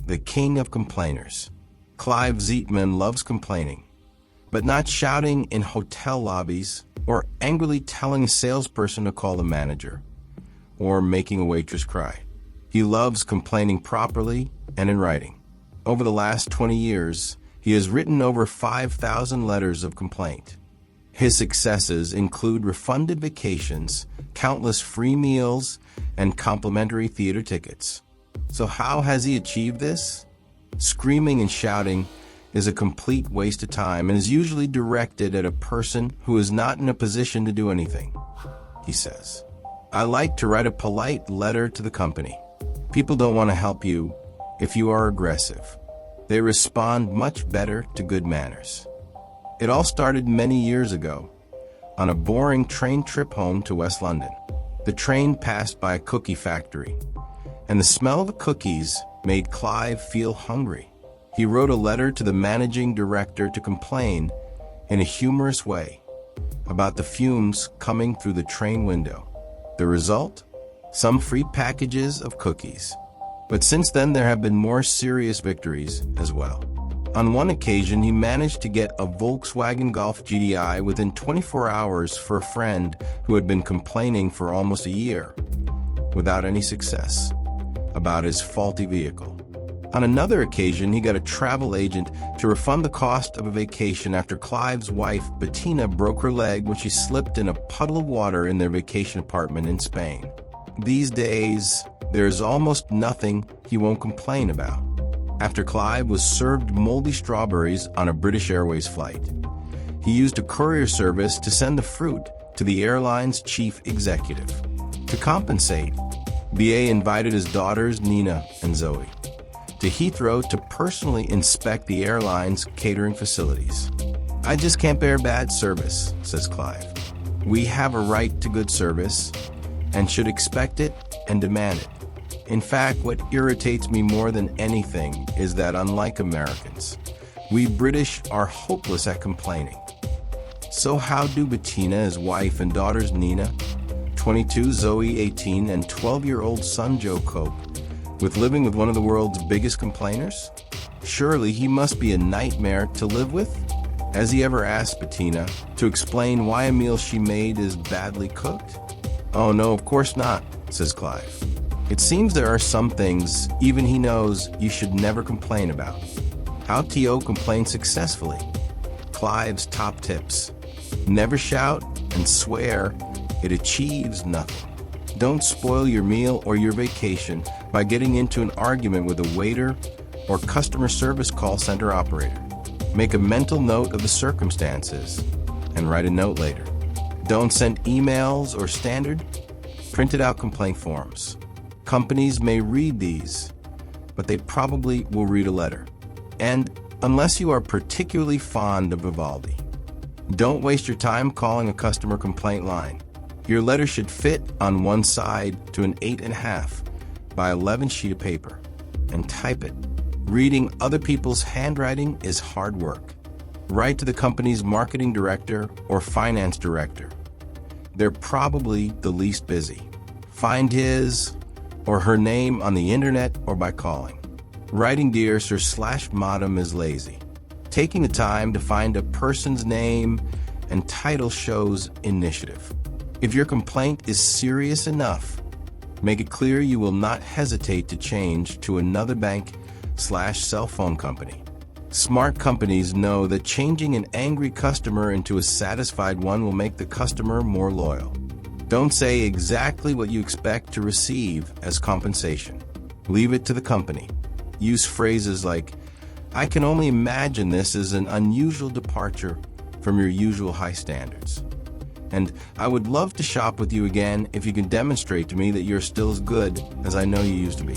the king of complainers. Clive Zeitman loves complaining, but not shouting in hotel lobbies or angrily telling a salesperson to call the manager or making a waitress cry. He loves complaining properly and in writing. Over the last 20 years, he has written over 5,000 letters of complaint. His successes include refunded vacations, countless free meals, and complimentary theater tickets. So how has he achieved this? Screaming and shouting is a complete waste of time and is usually directed at a person who is not in a position to do anything. He says, "I like to write a polite letter to the company. People don't want to help you if you are aggressive. They respond much better to good manners." It all started many years ago on a boring train trip home to West London. The train passed by a cookie factory, and the smell of the cookies made Clive feel hungry. He wrote a letter to the managing director to complain in a humorous way about the fumes coming through the train window. The result? Some free packages of cookies. But since then, there have been more serious victories as well. On one occasion, he managed to get a Volkswagen Golf GTI within 24 hours for a friend who had been complaining for almost a year, without any success, about his faulty vehicle. On another occasion, he got a travel agent to refund the cost of a vacation after Clive's wife, Bettina, broke her leg when she slipped in a puddle of water in their vacation apartment in Spain. These days, there is almost nothing he won't complain about. After Clive was served moldy strawberries on a British Airways flight, he used a courier service to send the fruit to the airline's chief executive. To compensate, BA invited his daughters Nina and Zoe to Heathrow to personally inspect the airline's catering facilities. "I just can't bear bad service," says Clive. "We have a right to good service and should expect it and demand it. In fact, what irritates me more than anything is that, unlike Americans, we British are hopeless at complaining." So how do Bettina, his wife, and daughters Nina, 22, Zoe, 18, and 12-year-old son Joe cope with living with one of the world's biggest complainers? Surely he must be a nightmare to live with? Has he ever asked Bettina to explain why a meal she made is badly cooked? "Oh no, of course not," says Clive. It seems there are some things even he knows you should never complain about. How to complain successfully? Clive's top tips. Never shout and swear. It achieves nothing. Don't spoil your meal or your vacation by getting into an argument with a waiter or customer service call center operator. Make a mental note of the circumstances and write a note later. Don't send emails or standard, printed out complaint forms. Companies may read these, but they probably will read a letter. And unless you are particularly fond of Vivaldi, don't waste your time calling a customer complaint line. Your letter should fit on one side to an 8.5 by 11 sheet of paper, and type it. Reading other people's handwriting is hard work. Write to the company's marketing director or finance director. They're probably the least busy. Find his or her name on the internet or by calling. Writing dear Sir/Madam is lazy. Taking the time to find a person's name and title shows initiative. If your complaint is serious enough, make it clear you will not hesitate to change to another bank/cell phone company. Smart companies know that changing an angry customer into a satisfied one will make the customer more loyal. Don't say exactly what you expect to receive as compensation. Leave it to the company. Use phrases like, "I can only imagine this is an unusual departure from your usual high standards." And "I would love to shop with you again if you can demonstrate to me that you're still as good as I know you used to be."